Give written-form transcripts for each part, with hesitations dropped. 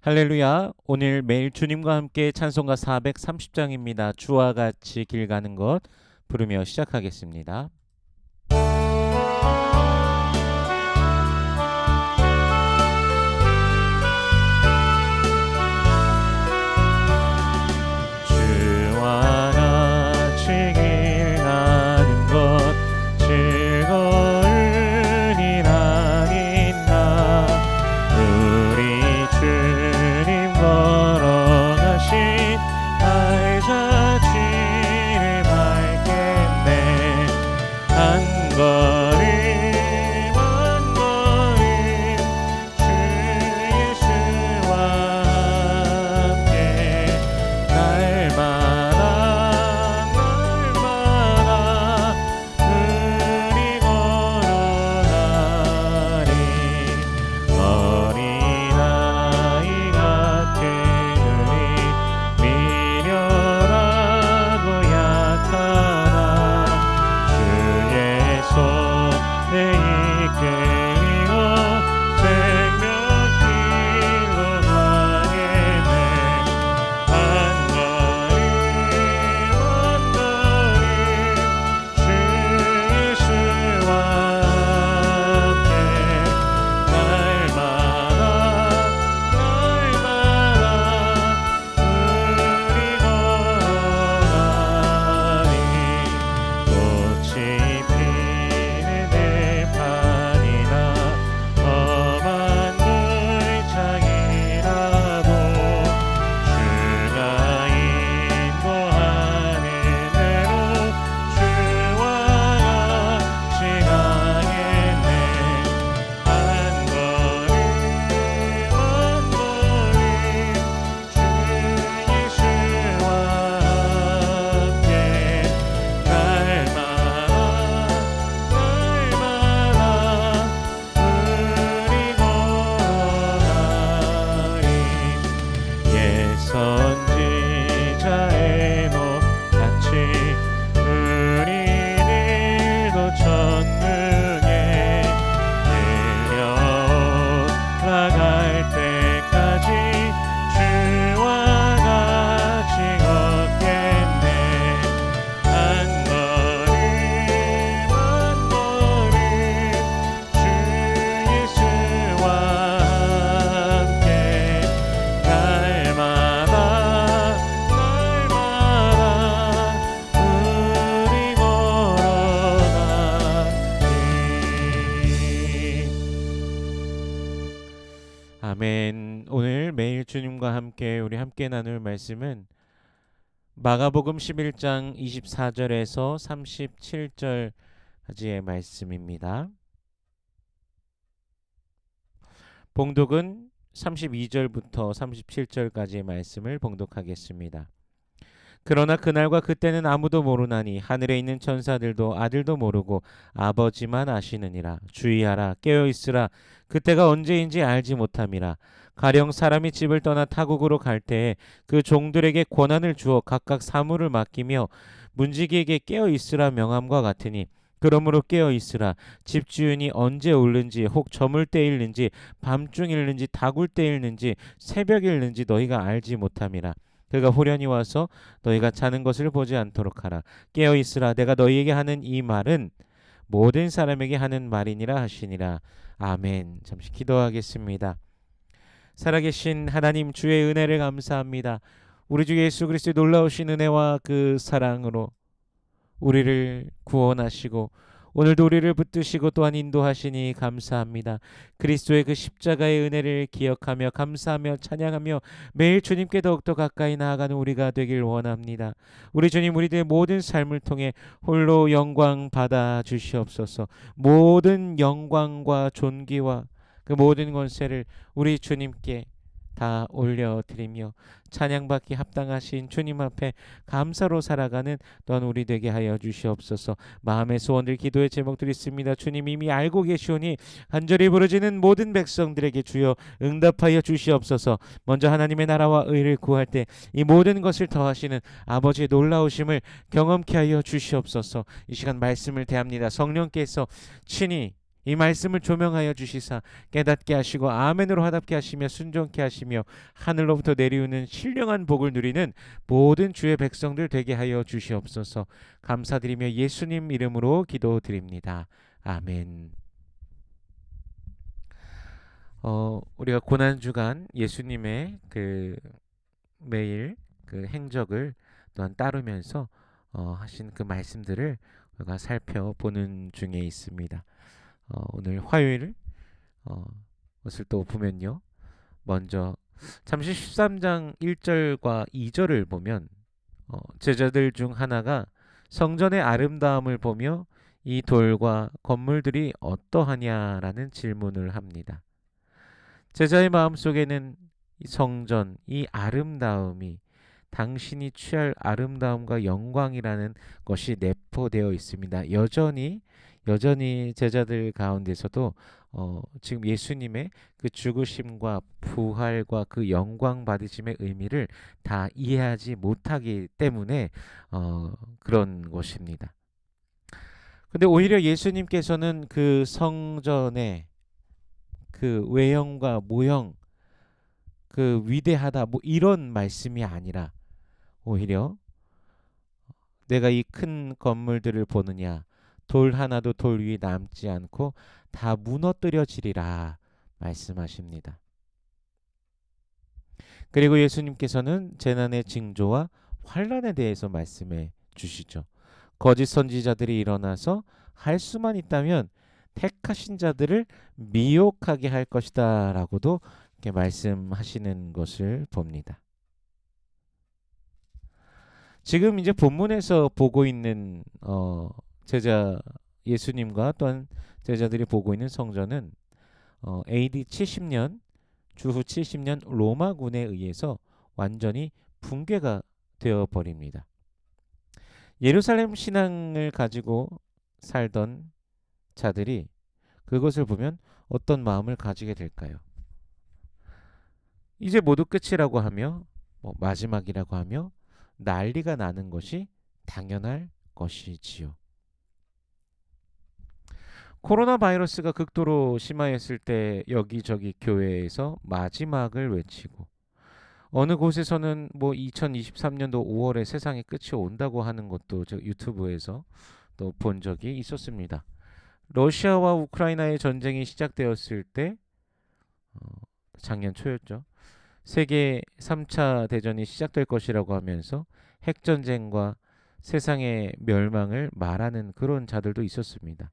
할렐루야. 오늘 매일 주님과 함께 찬송가 430장입니다. 주와 같이 길 가는 것 부르며 시작하겠습니다. 주와 같이 길 가는 것 즐거운 일아닌가. 우리 주님 걸어가신 발자취를 밟겠네. 한 걸음 한 걸음 주 예수와 함께 날마다 우리 걸어가리. 어린아이 같은 우리 미련하고 약하나 주의 손에 이끌리고 생명길로 가겠네. 한 걸음 한 걸음 주 예수와 함께 날마다 우리 걸어가니. 꽃이 피는 들판이나 험한 물창이라도 주가 인도하는 대로 주와 같이 가겠네. 한 걸음 한 걸음 주 예수와 함께 날마다 우리 걸어가리. 옛 선지자 에녹같이 우리들도 천국에 들려올라갈 때까지 주와 같이 걷겠네. 한 걸음 한 걸음 주 예수와 함께 날마다 우리 걸어가니. 아멘. 오늘 매일 주님과 함께 우리 함께 나눌 말씀은 마가복음 11장 24절에서 37절까지의 말씀입니다. 봉독은 32절부터 37절까지의 말씀을 봉독하겠습니다. 그러나 그날과 그때는 아무도 모르나니 하늘에 있는 천사들도 아들도 모르고 아버지만 아시느니라. 주의하라, 깨어있으라. 그때가 언제인지 알지 못함이라. 가령 사람이 집을 떠나 타국으로 갈 때에 그 종들에게 권한을 주어 각각 사물을 맡기며 문지기에게 깨어있으라 명함과 같으니, 그러므로 깨어있으라. 집주인이 언제 오는지, 혹 저물 때일는지, 밤중일는지, 다굴 때일는지, 새벽일는지 너희가 알지 못함이라. 그가 후련히 와서 너희가 자는 것을 보지 않도록 하라. 깨어있으라. 내가 너희에게 하는 이 말은 모든 사람에게 하는 말이니라 하시니라. 아멘. 잠시 기도하겠습니다. 살아계신 하나님, 주의 은혜를 감사합니다. 우리 주 예수 그리스도의 놀라우신 은혜와 그 사랑으로 우리를 구원하시고 오늘도 우리를 붙드시고 또한 인도하시니 감사합니다. 그리스도의 그 십자가의 은혜를 기억하며 감사하며 찬양하며 매일 주님께 더욱더 가까이 나아가는 우리가 되길 원합니다. 우리 주님, 우리들의 모든 삶을 통해 홀로 영광 받아 주시옵소서. 모든 영광과 존귀와 그 모든 권세를 우리 주님께 다 올려드리며 찬양받기 합당하신 주님 앞에 감사로 살아가는 또한 우리 되게 하여 주시옵소서. 마음의 소원들, 기도의 제목들이 있습니다. 주님 이미 알고 계시오니 간절히 부르짖는 모든 백성들에게 주여 응답하여 주시옵소서. 먼저 하나님의 나라와 의를 구할 때 이 모든 것을 더하시는 아버지의 놀라우심을 경험케 하여 주시옵소서. 이 시간 말씀을 대합니다. 성령께서 친히 이 말씀을 조명하여 주시사 깨닫게 하시고 아멘으로 화답게 하시며 순종케 하시며 하늘로부터 내리우는 신령한 복을 누리는 모든 주의 백성들 되게 하여 주시옵소서. 감사드리며 예수님 이름으로 기도드립니다. 아멘. 우리가 고난주간 예수님의 그 매일 그 행적을 또한 따르면서 하신 그 말씀들을 우리가 살펴보는 중에 있습니다. 오늘 화요일 것을 또 보면요. 먼저 잠시 13장 1절과 2절을 보면 제자들 중 하나가 성전의 아름다움을 보며 이 돌과 건물들이 어떠하냐라는 질문을 합니다. 제자의 마음속에는 이 성전, 이 아름다움이 당신이 취할 아름다움과 영광이라는 것이 내포되어 있습니다. 여전히 제자들 가운데서도 지금 예수님의 그 죽으심과 부활과 그 영광 받으심의 의미를 다 이해하지 못하기 때문에 그런 것입니다. 근데 오히려 예수님께서는 그 성전의 그 외형과 모형, 그 위대하다 뭐 이런 말씀이 아니라 오히려 내가 이 큰 건물들을 보느냐, 돌 하나도 돌 위에 남지 않고 다 무너뜨려지리라 말씀하십니다. 그리고 예수님께서는 재난의 징조와 환란에 대해서 말씀해 주시죠. 거짓 선지자들이 일어나서 할 수만 있다면 택하신 자들을 미혹하게 할 것이다라고도 이렇게 말씀하시는 것을 봅니다. 지금 이제 본문에서 보고 있는 제자 예수님과 또한 제자들이 보고 있는 성전은 AD 70년 주후 70년 로마군에 의해서 완전히 붕괴가 되어 버립니다. 예루살렘 신앙을 가지고 살던 자들이 그것을 보면 어떤 마음을 가지게 될까요? 이제 모두 끝이라고 하며 마지막이라고 하며 난리가 나는 것이 당연할 것이지요. 코로나 바이러스가 극도로 심하였을 때 여기저기 교회에서 마지막을 외치고 어느 곳에서는 2023년도 5월에 세상의 끝이 온다고 하는 것도 저 유튜브에서 또 본 적이 있었습니다. 러시아와 우크라이나의 전쟁이 시작되었을 때 작년 초였죠. 세계 3차 대전이 시작될 것이라고 하면서 핵전쟁과 세상의 멸망을 말하는 그런 자들도 있었습니다.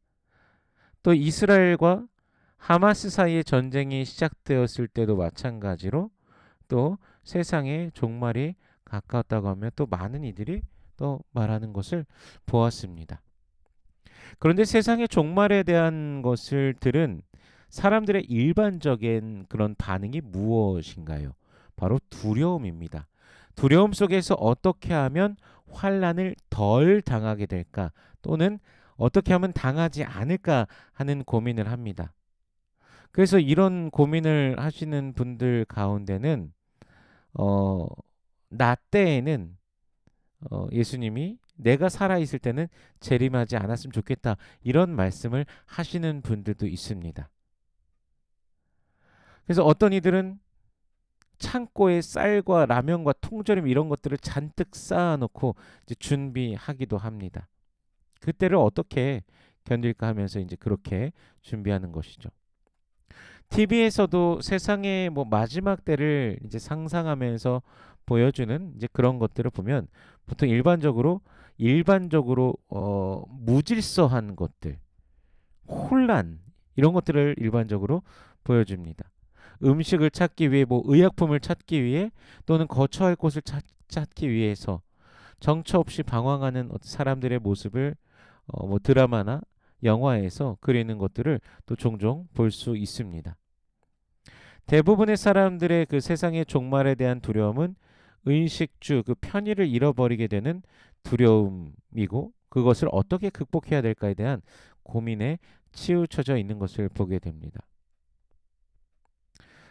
또 이스라엘과 하마스 사이의 전쟁이 시작되었을 때도 마찬가지로 또 세상의 종말이 가까웠다고 하며 또 많은 이들이 또 말하는 것을 보았습니다. 그런데 세상의 종말에 대한 것을 들은 사람들의 일반적인 그런 반응이 무엇인가요? 바로 두려움입니다. 두려움 속에서 어떻게 하면 환난을 덜 당하게 될까 또는 어떻게 하면 당하지 않을까 하는 고민을 합니다. 그래서 이런 고민을 하시는 분들 가운데는 나 때에는 예수님이 내가 살아있을 때는 재림하지 않았으면 좋겠다 이런 말씀을 하시는 분들도 있습니다. 그래서 어떤 이들은 창고에 쌀과 라면과 통조림 이런 것들을 잔뜩 쌓아놓고 이제 준비하기도 합니다. 그때를 어떻게 견딜까 하면서 이제 그렇게 준비하는 것이죠. TV에서도 세상의 마지막 때를 이제 상상하면서 보여주는 이제 그런 것들을 보면 보통 일반적으로 무질서한 것들, 혼란 이런 것들을 일반적으로 보여줍니다. 음식을 찾기 위해 의약품을 찾기 위해 또는 거처할 곳을 찾기 위해서 정처 없이 방황하는 사람들의 모습을 드라마나 영화에서 그리는 것들을 또 종종 볼 수 있습니다. 대부분의 사람들의 그 세상의 종말에 대한 두려움은 의식주, 그 편의를 잃어버리게 되는 두려움이고 그것을 어떻게 극복해야 될까에 대한 고민에 치우쳐져 있는 것을 보게 됩니다.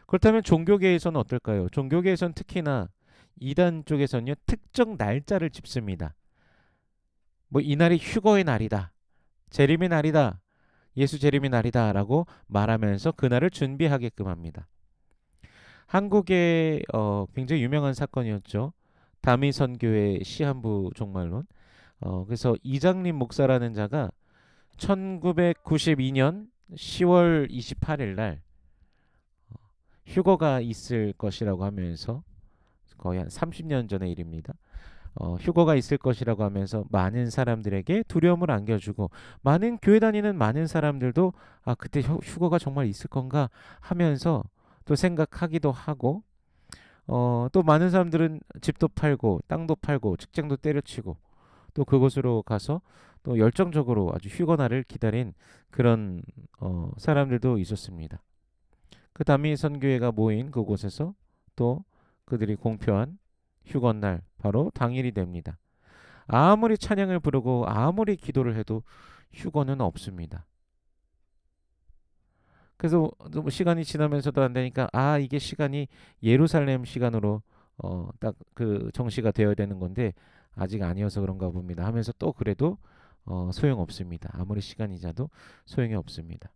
그렇다면 종교계에서는 어떨까요? 종교계에서는 특히나 이단 쪽에서는요 특정 날짜를 짚습니다. 이날이 휴거의 날이다, 재림의 날이다, 예수 재림의 날이다라고 말하면서 그날을 준비하게끔 합니다. 한국의 굉장히 유명한 사건이었죠. 다미 선교의 시한부 종말론. 그래서 이장림 목사라는 자가 1992년 10월 28일 날 휴거가 있을 것이라고 하면서 거의 한 30년 전의 일입니다. 휴거가 있을 것이라고 하면서 많은 사람들에게 두려움을 안겨주고 많은 교회 다니는 많은 사람들도 그때 휴거가 정말 있을 건가 하면서 또 생각하기도 하고 또 많은 사람들은 집도 팔고 땅도 팔고 직장도 때려치고 또 그곳으로 가서 또 열정적으로 아주 휴거날을 기다린 그런 사람들도 있었습니다. 그 다미 선교회가 모인 그곳에서 또 그들이 공표한 휴거날 바로 당일이 됩니다. 아무리 찬양을 부르고 아무리 기도를 해도 휴거는 없습니다. 그래서 뭐 시간이 지나면서도 안 되니까 이게 시간이 예루살렘 시간으로 딱 그 정시가 되어야 되는 건데 아직 아니어서 그런가 봅니다 하면서 또 그래도 소용없습니다. 아무리 시간이 지나도 소용이 없습니다.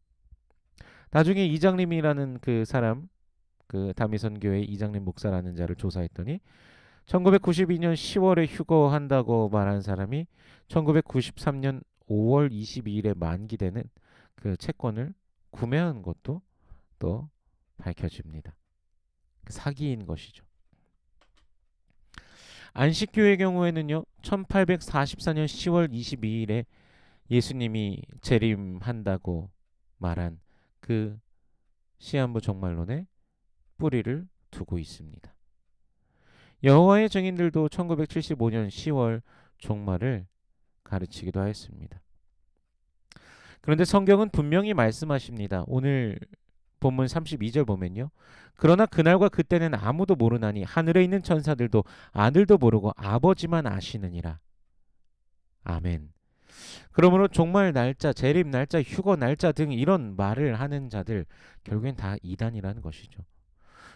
나중에 이장림이라는 그 사람, 그 다미선교회 이장림 목사라는 자를 조사했더니 1992년 10월에 휴거한다고 말한 사람이 1993년 5월 22일에 만기되는 그 채권을 구매한 것도 또 밝혀집니다. 사기인 것이죠. 안식교의 경우에는요, 1844년 10월 22일에 예수님이 재림한다고 말한 그 시한부 종말론에 뿌리를 두고 있습니다. 여호와의 증인들도 1975년 10월 종말을 가르치기도 하였습니다. 그런데 성경은 분명히 말씀하십니다. 오늘 본문 32절 보면요. 그러나 그날과 그때는 아무도 모르나니 하늘에 있는 천사들도 아들도 모르고 아버지만 아시느니라. 아멘. 그러므로 종말 날짜, 재림 날짜, 휴거 날짜 등 이런 말을 하는 자들 결국엔 다 이단이라는 것이죠.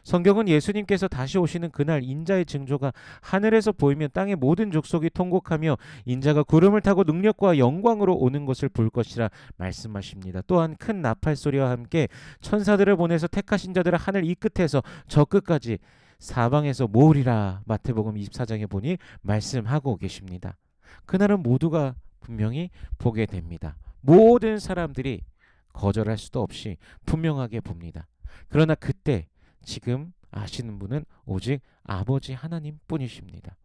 성경은 예수님께서 다시 오시는 그날 인자의 징조가 하늘에서 보이면 땅의 모든 족속이 통곡하며 인자가 구름을 타고 능력과 영광으로 오는 것을 볼 것이라 말씀하십니다. 또한 큰 나팔 소리와 함께 천사들을 보내서 택하신 자들을 하늘 이 끝에서 저 끝까지 사방에서 모으리라. 마태복음 24장에 보니 말씀하고 계십니다. 그날은 모두가 분명히 보게 됩니다. 모든 사람들이 거절할 수도 없이 분명하게 봅니다. 그러나 그때 지금 아시는 분은 오직 아버지 하나님 뿐이십니다.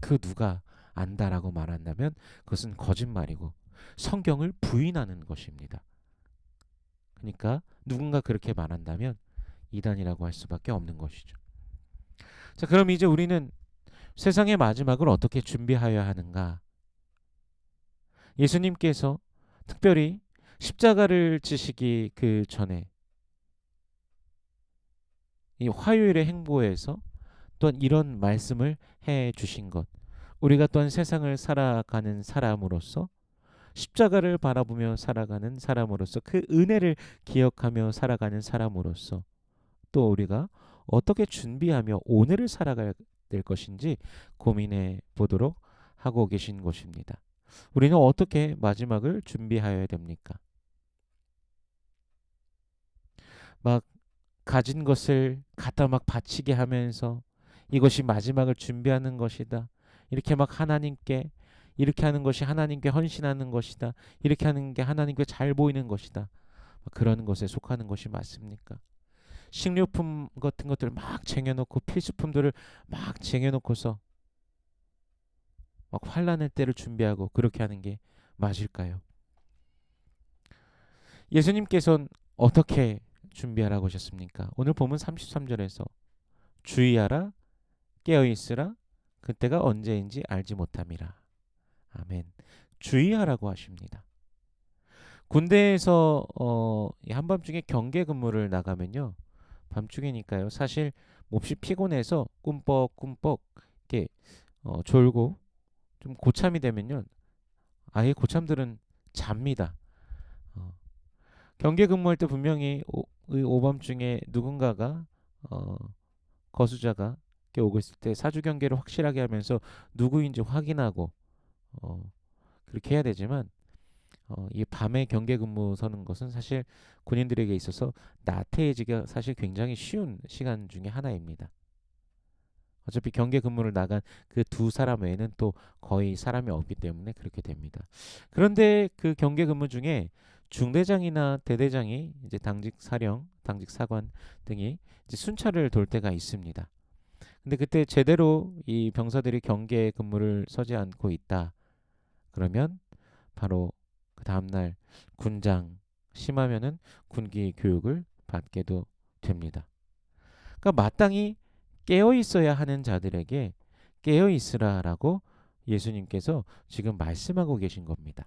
그 누가 안다라고 말한다면 그것은 거짓말이고 성경을 부인하는 것입니다. 그러니까 누군가 그렇게 말한다면 이단이라고 할 수밖에 없는 것이죠. 자, 그럼 이제 우리는 세상의 마지막을 어떻게 준비하여야 하는가? 예수님께서 특별히 십자가를 지시기 그 전에 이 화요일의 행보에서 또한 이런 말씀을 해 주신 것. 우리가 또한 세상을 살아가는 사람으로서 십자가를 바라보며 살아가는 사람으로서 그 은혜를 기억하며 살아가는 사람으로서 또 우리가 어떻게 준비하며 오늘을 살아가야 될 것인지 고민해 보도록 하고 계신 것입니다. 우리는 어떻게 마지막을 준비하여야 됩니까? 막 가진 것을 갖다 막 바치게 하면서 이것이 마지막을 준비하는 것이다. 이렇게 막 하나님께 이렇게 하는 것이 하나님께 헌신하는 것이다. 이렇게 하는 게 하나님께 잘 보이는 것이다. 그런 것에 속하는 것이 맞습니까? 식료품 같은 것들을 막 쟁여놓고 필수품들을 막 쟁여놓고서 막 환란의 때를 준비하고 그렇게 하는 게 맞을까요? 예수님께서는 어떻게 준비하라고 하셨습니까? 오늘 보면 33절에서 주의하라 깨어있으라 그때가 언제인지 알지 못함이라. 아멘. 주의하라고 하십니다. 군대에서 한밤중에 경계 근무를 나가면요. 밤중이니까요. 사실 몹시 피곤해서 꿈뻑꿈뻑 이렇게 졸고 좀 고참이 되면요. 아예 고참들은 잡니다. 경계 근무할 때 분명히 오밤중에 누군가가 거수자가 오고 있을 때 사주 경계를 확실하게 하면서 누구인지 확인하고 그렇게 해야 되지만 이 밤에 경계 근무 서는 것은 사실 군인들에게 있어서 나태해지기가 사실 굉장히 쉬운 시간 중에 하나입니다. 어차피 경계 근무를 나간 그 두 사람 외에는 또 거의 사람이 없기 때문에 그렇게 됩니다. 그런데 그 경계 근무 중에 중대장이나 대대장이 이제 당직 사령, 당직 사관 등이 이제 순찰을 돌 때가 있습니다. 근데 그때 제대로 이 병사들이 경계 근무를 서지 않고 있다. 그러면 바로 그 다음날 군장, 심하면은 군기 교육을 받게도 됩니다. 그러니까 마땅히 깨어 있어야 하는 자들에게 깨어 있으라라고 예수님께서 지금 말씀하고 계신 겁니다.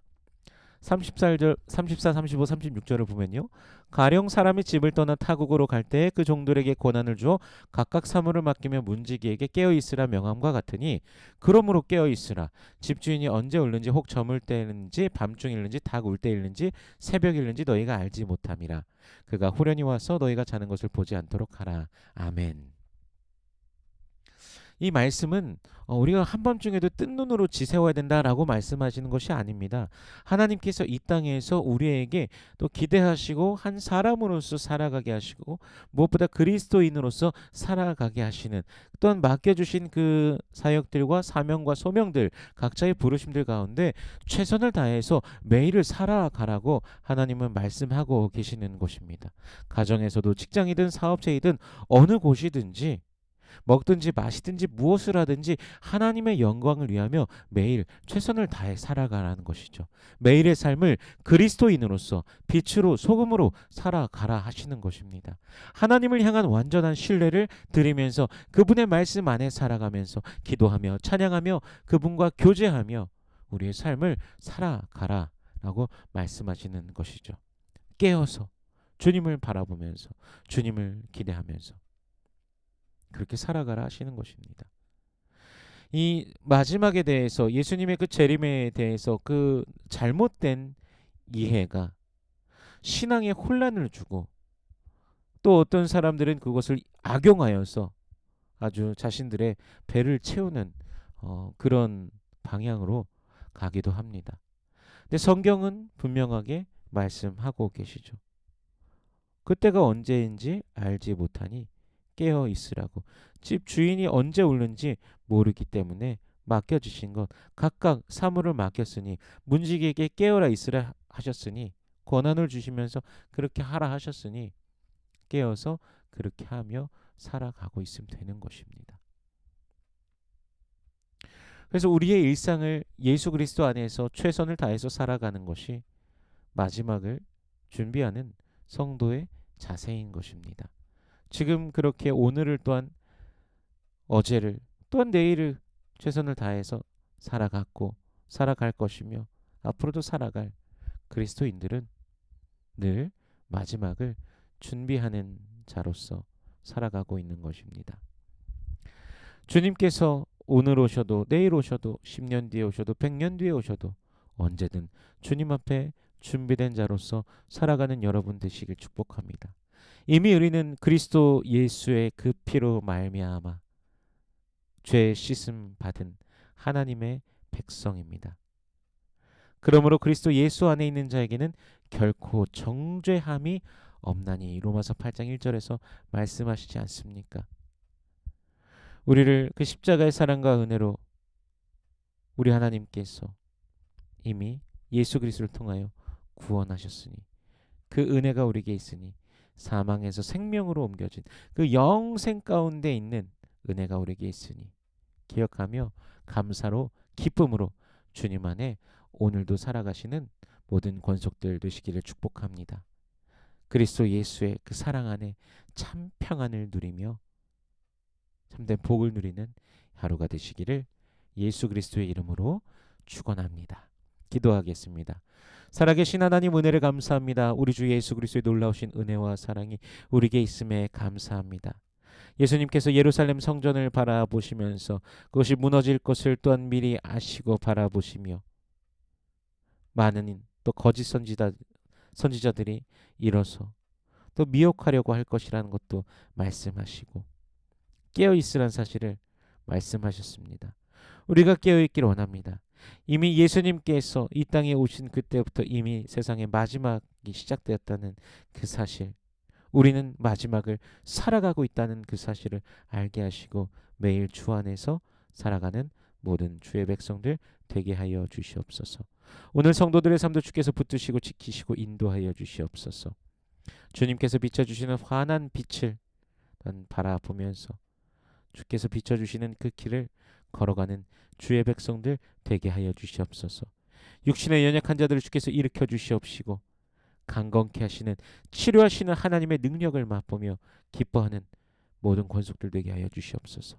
34절, 34, 35, 36절을 보면요. 가령 사람이 집을 떠나 타국으로 갈 때에 그 종들에게 권한을 주어 각각 사물을 맡기며 문지기에게 깨어 있으라 명함과 같으니 그러므로 깨어 있으라. 집주인이 언제 올는지 혹 저물 때일는지 밤중일는지 닭 울 때일는지 새벽일는지 너희가 알지 못함이라. 그가 후련히 와서 너희가 자는 것을 보지 않도록 하라. 아멘. 이 말씀은 우리가 한밤중에도 뜬 눈으로 지새워야 된다라고 말씀하시는 것이 아닙니다. 하나님께서 이 땅에서 우리에게 또 기대하시고 한 사람으로서 살아가게 하시고 무엇보다 그리스도인으로서 살아가게 하시는 또한 맡겨주신 그 사역들과 사명과 소명들 각자의 부르심들 가운데 최선을 다해서 매일을 살아가라고 하나님은 말씀하고 계시는 것입니다. 가정에서도 직장이든 사업체이든 어느 곳이든지 먹든지 마시든지 무엇을 하든지 하나님의 영광을 위하며 매일 최선을 다해 살아가라는 것이죠. 매일의 삶을 그리스도인으로서 빛으로 소금으로 살아가라 하시는 것입니다. 하나님을 향한 완전한 신뢰를 드리면서 그분의 말씀 안에 살아가면서 기도하며 찬양하며 그분과 교제하며 우리의 삶을 살아가라라고 말씀하시는 것이죠. 깨어서 주님을 바라보면서 주님을 기대하면서 그렇게 살아가라 하시는 것입니다. 이 마지막에 대해서 예수님의 그 재림에 대해서 그 잘못된 이해가 신앙에 혼란을 주고 또 어떤 사람들은 그것을 악용하여서 아주 자신들의 배를 채우는 그런 방향으로 가기도 합니다. 근데 성경은 분명하게 말씀하고 계시죠. 그때가 언제인지 알지 못하니 깨어 있으라고. 집 주인이 언제 오는지 모르기 때문에 맡겨주신 것 각각 사물을 맡겼으니 문지기에게 깨어라 있으라 하셨으니 권한을 주시면서 그렇게 하라 하셨으니 깨어서 그렇게 하며 살아가고 있으면 되는 것입니다. 그래서 우리의 일상을 예수 그리스도 안에서 최선을 다해서 살아가는 것이 마지막을 준비하는 성도의 자세인 것입니다. 지금 그렇게 오늘을 또한 어제를 또한 내일을 최선을 다해서 살아갔고 살아갈 것이며 앞으로도 살아갈 그리스도인들은 늘 마지막을 준비하는 자로서 살아가고 있는 것입니다. 주님께서 오늘 오셔도 내일 오셔도 10년 뒤에 오셔도 100년 뒤에 오셔도 언제든 주님 앞에 준비된 자로서 살아가는 여러분 되시길 축복합니다. 이미 우리는 그리스도 예수의 그 피로 말미암아 죄 씻음 받은 하나님의 백성입니다. 그러므로 그리스도 예수 안에 있는 자에게는 결코 정죄함이 없나니 로마서 8장 1절에서 말씀하시지 않습니까? 우리를 그 십자가의 사랑과 은혜로 우리 하나님께서 이미 예수 그리스도를 통하여 구원하셨으니 그 은혜가 우리에게 있으니 사망에서 생명으로 옮겨진 그 영생 가운데 있는 은혜가 우리에게 있으니 기억하며 감사로 기쁨으로 주님 안에 오늘도 살아가시는 모든 권속들 되시기를 축복합니다. 그리스도 예수의 그 사랑 안에 참 평안을 누리며 참된 복을 누리는 하루가 되시기를 예수 그리스도의 이름으로 축원합니다. 기도하겠습니다. 살아계신 하나님 은혜를 감사합니다. 우리 주 예수 그리스도의 놀라우신 은혜와 사랑이 우리에게 있음에 감사합니다. 예수님께서 예루살렘 성전을 바라보시면서 그것이 무너질 것을 또한 미리 아시고 바라보시며 많은 또 거짓 선지자들이 일어서 또 미혹하려고 할 것이라는 것도 말씀하시고 깨어있으란 사실을 말씀하셨습니다. 우리가 깨어있기를 원합니다. 이미 예수님께서 이 땅에 오신 그때부터 이미 세상의 마지막이 시작되었다는 그 사실, 우리는 마지막을 살아가고 있다는 그 사실을 알게 하시고 매일 주 안에서 살아가는 모든 주의 백성들 되게 하여 주시옵소서. 오늘 성도들의 삶도 주께서 붙드시고 지키시고 인도하여 주시옵소서. 주님께서 비춰주시는 환한 빛을 난 바라보면서 주께서 비춰주시는 그 길을 걸어가는 주의 백성들 되게 하여 주시옵소서. 육신의 연약한 자들을 주께서 일으켜 주시옵시고 강건케 하시는 치료하시는 하나님의 능력을 맛보며 기뻐하는 모든 권속들 되게 하여 주시옵소서.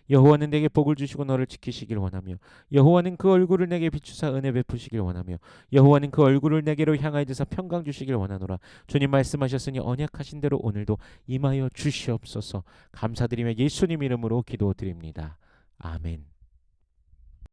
여호와는 내게 복을 주시고 너를 지키시길 원하며 여호와는 그 얼굴을 내게 비추사 은혜 베푸시길 원하며 여호와는 그 얼굴을 내게로 향하여 드사 평강 주시길 원하노라. 주님 말씀하셨으니 언약하신 대로 오늘도 임하여 주시옵소서. 감사드리며 예수님 이름으로 기도드립니다. 아멘.